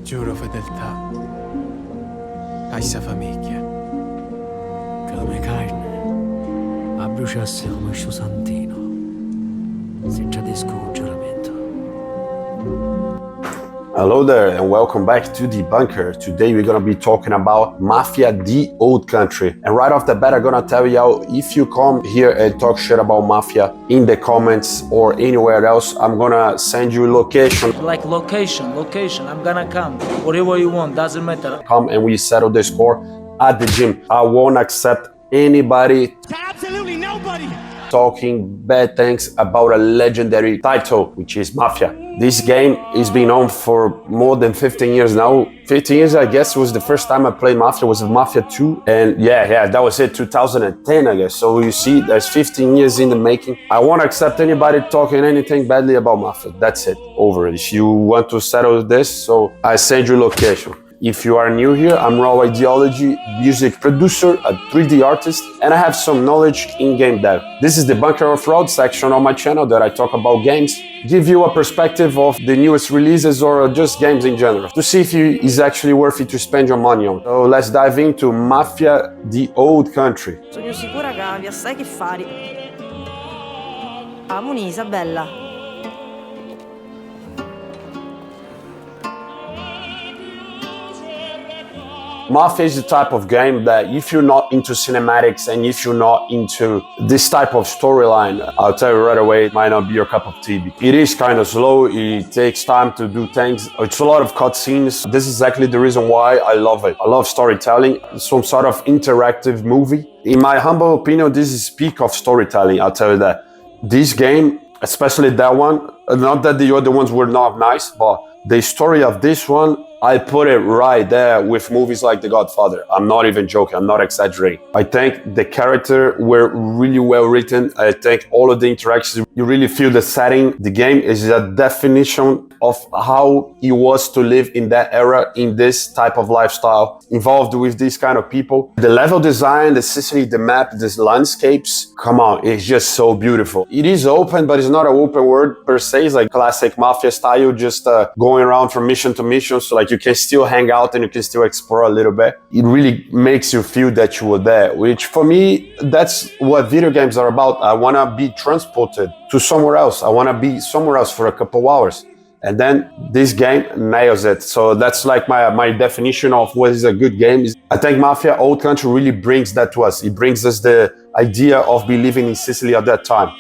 Giuro fedeltà a questa famiglia. Come carne, a bruciasse come suo santino, se tradesco un giuramento. Hello there and welcome back to The Bunker. Today we're gonna be talking about Mafia, the old country. And right off the bat, I'm gonna tell you, if you come here and talk shit about Mafia in the comments or anywhere else, I'm gonna send you location. Like location, I'm gonna come. Whatever you want, doesn't matter. Come and we settle the score at the gym. I won't accept anybody Absolutely nobody talking bad things about a legendary title, which is Mafia. This game is been on for more than 15 years now. 15 years, I guess, was the first time I played Mafia, was Mafia 2. And yeah, that was it, 2010, I guess. So you see, there's 15 years in the making. I won't accept anybody talking anything badly about Mafia. That's it, over. If you want to settle this, so I send you location. If you are new here, I'm Raw Ideology, music producer, a 3D artist, and I have some knowledge in game dev. This is the Bunker of Road section on my channel that I talk about games, give you a perspective of the newest releases or just games in general, to see if it is actually worth it to spend your money on. So let's dive into Mafia, the old country. Sogno sicura che abbia assai che fare. Amoni, Isabella. Mafia is the type of game that if you're not into cinematics and if you're not into this type of storyline, I'll tell you right away, it might not be your cup of tea. It is kind of slow, it takes time to do things. It's a lot of cutscenes. This is exactly the reason why I love it. I love storytelling, some sort of interactive movie. In my humble opinion, this is peak of storytelling, I'll tell you that. This game, especially that one, not that the other ones were not nice, but the story of this one, I put it right there with movies like The Godfather. I'm not even joking, I'm not exaggerating. I think the characters were really well written. I think all of the interactions, you really feel the setting. The game is a definition of how it was to live in that era, in this type of lifestyle, involved with these kind of people. The level design, the Sicily, the map, the landscapes, come on, it's just so beautiful. It is open, but it's not an open world per se. It's like classic Mafia style, just going around from mission to mission. So like you can still hang out and you can still explore a little bit. It really makes you feel that you were there, which for me, that's what video games are about. I want to be transported to somewhere else. I want to be somewhere else for a couple hours. And then this game nails it. So that's like my definition of what is a good game. I think Mafia Old Country really brings that to us. It brings us the idea of living in Sicily at that time.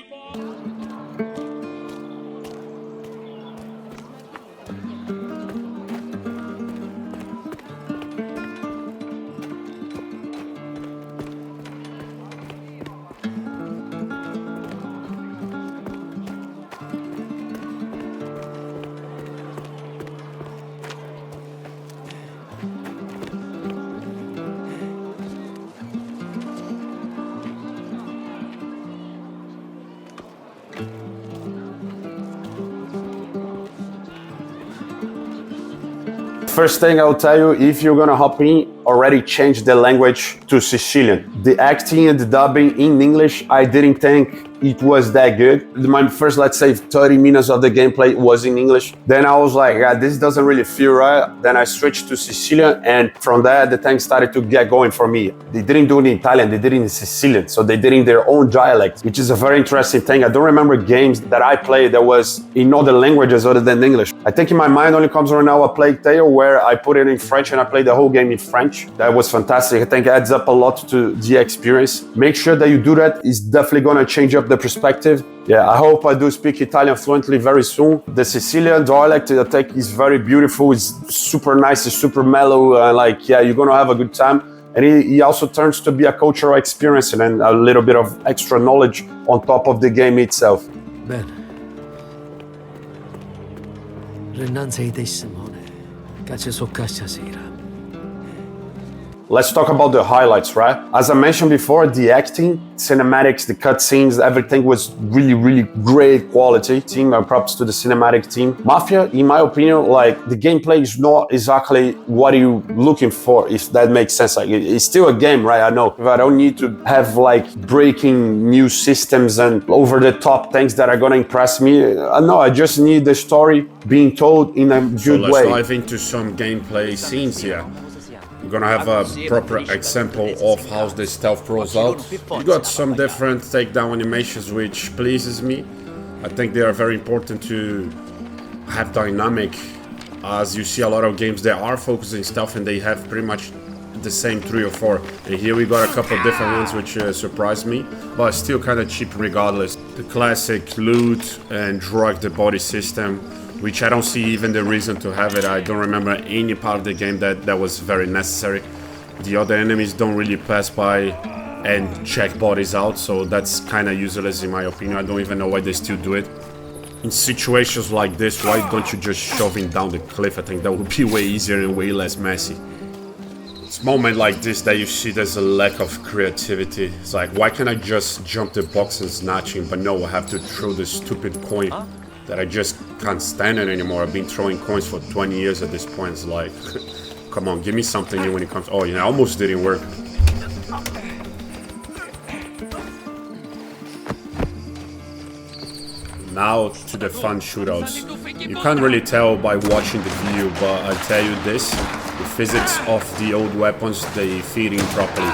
First thing I'll tell you, if you're gonna hop in, already change the language to Sicilian. The acting and the dubbing in English, I didn't think it was that good. My first, let's say, 30 minutes of the gameplay was in English. Then I was like, yeah, this doesn't really feel right. Then I switched to Sicilian, and from there, the thing started to get going for me. They didn't do it in Italian, they did it in Sicilian. So they did it in their own dialect, which is a very interesting thing. I don't remember games that I played that was in other languages other than English. I think in my mind only comes right now a Plague Tale where I put it in French and I played the whole game in French. That was fantastic. I think it adds up a lot to the experience. Make sure that you do that. It's definitely gonna change up the perspective. Yeah, I hope I do speak Italian fluently very soon. The Sicilian dialect, I think, is very beautiful. It's super nice, it's super mellow. Like, yeah, you're gonna have a good time. And it also turns to be a cultural experience and a little bit of extra knowledge on top of the game itself. Bene. Rinnanzi di Simone, caccia su caccia sera. let's talk about the highlights, right? As I mentioned before, the acting, cinematics, the cutscenes, everything was really, really great quality. Team, props to the cinematic team. Mafia, in my opinion, like the gameplay is not exactly what you're looking for, if that makes sense. Like it's still a game, right? I know. If I don't need to have like breaking new systems and over the top things that are gonna impress me. No, I just need the story being told in a good way. Let's dive into some gameplay scenes here. We're gonna have a proper example of how the stealth rolls out. You got some different takedown animations, which pleases me. I think they are very important to have dynamic, as you see a lot of games that are focusing stealth and they have pretty much the same 3 or 4. And here we got a couple of different ones which surprised me, but still kind of cheap regardless. The classic loot and drug the body system, which I don't see even the reason to have it. I don't remember any part of the game that was very necessary. The other enemies don't really pass by and check bodies out, so that's kind of useless in my opinion. I don't even know why they still do it. In situations like this, why don't you just shove him down the cliff? I think that would be way easier and way less messy. It's a moment like this that you see there's a lack of creativity. It's like, why can't I just jump the box and snatch him? But no, I have to throw this stupid coin that I just can't stand it anymore. I've been throwing coins for 20 years at this point. It's like, come on, give me something new when it comes. Oh, yeah, almost didn't work. Now to the fun shootouts. You can't really tell by watching the video, but I'll tell you this. The physics of the old weapons, they fit in properly.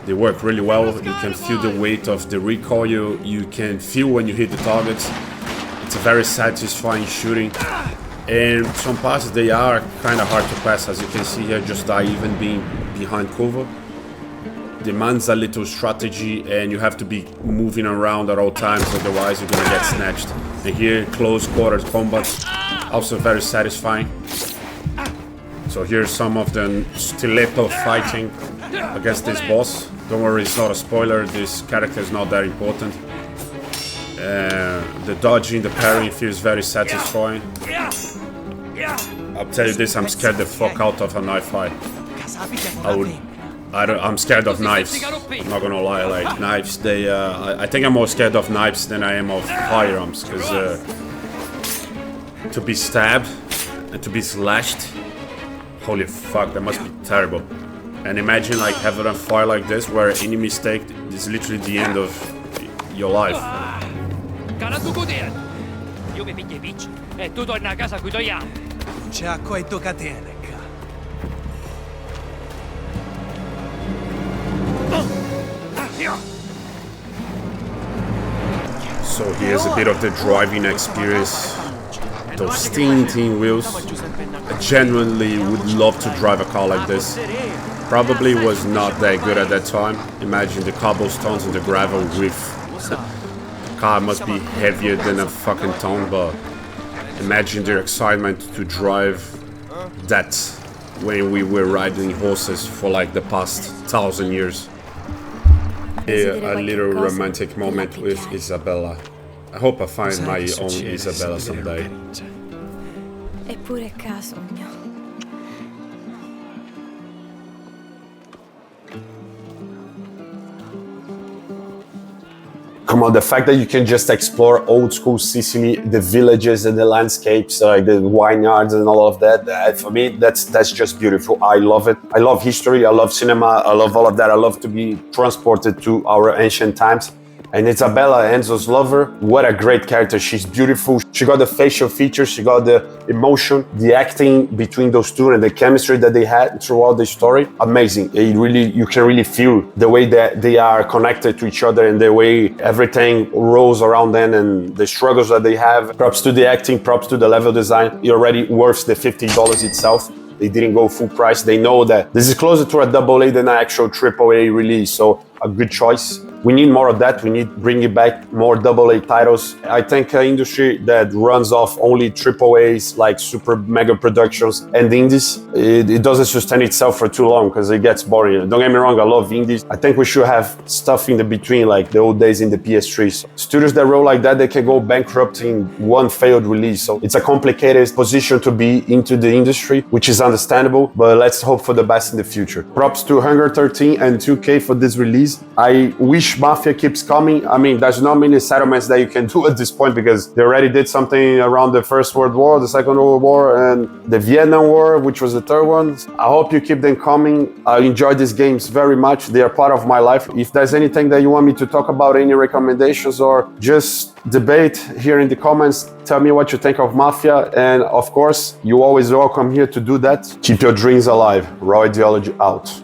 They work really well. You can feel the weight of the recoil. You can feel when you hit the targets. It's a very satisfying shooting. And some passes, they are kind of hard to pass. As you can see here, just die even being behind cover. Demands a little strategy and you have to be moving around at all times, otherwise you're gonna get snatched. And here, close quarters combat, also very satisfying. So here's some of the stiletto fighting against this boss. Don't worry, it's not a spoiler, this character is not that important. The dodging, the parrying feels very satisfying. I'll tell you this, I'm scared the fuck out of a knife fight. I'm scared of knives. I'm not gonna lie, like knives, they I think I'm more scared of knives than I am of firearms, because to be stabbed and to be slashed, holy fuck, that must be terrible. And imagine like having a fight like this where any mistake is literally the end of your life. Io mi pigli bici e tu torna a casa coi tuoi amici. C'è acqua e catene. So here's a bit of the driving experience. Those tinting wheels. I genuinely would love to drive a car like this. Probably was not that good at that time. Imagine the cobblestones and the gravel with. The car must be heavier than a fucking ton, but imagine the excitement to drive that when we were riding horses for like the past 1,000 years. A little romantic moment with Isabella. I hope I find my own Isabella someday. Eppure qua sogno. Come on, the fact that you can just explore old school Sicily, the villages and the landscapes, like the vineyards and all of that, for me, that's just beautiful. I love it. I love history, I love cinema, I love all of that. I love to be transported to our ancient times. And Isabella, Enzo's lover, what a great character. She's beautiful. She got the facial features, she got the emotion, the acting between those two and the chemistry that they had throughout the story. Amazing. You can really feel the way that they are connected to each other and the way everything rolls around them and the struggles that they have. Props to the acting, props to the level design. It already worth the $50 itself. They didn't go full price. They know that this is closer to a AA than an actual AAA release, so a good choice. We need more of that. We need bringing back more AA titles. I think an industry that runs off only AAAs, like super mega productions and indies, it doesn't sustain itself for too long because it gets boring. Don't get me wrong, I love indies. I think we should have stuff in the between, like the old days in the PS3. So studios that roll like that, they can go bankrupt in one failed release. So it's a complicated position to be into the industry, which is understandable, but let's hope for the best in the future. Props to Hunger 13 and 2K for this release. I wish Mafia keeps coming. I mean, there's not many settlements that you can do at this point because they already did something around the First World War, the Second World War, and the Vietnam War, which was the third one. I hope you keep them coming. I enjoy these games very much. They are part of my life. If there's anything that you want me to talk about, any recommendations or just debate here in the comments, tell me what you think of Mafia. And of course, you're always welcome here to do that. Keep your dreams alive. Raw Ideology out.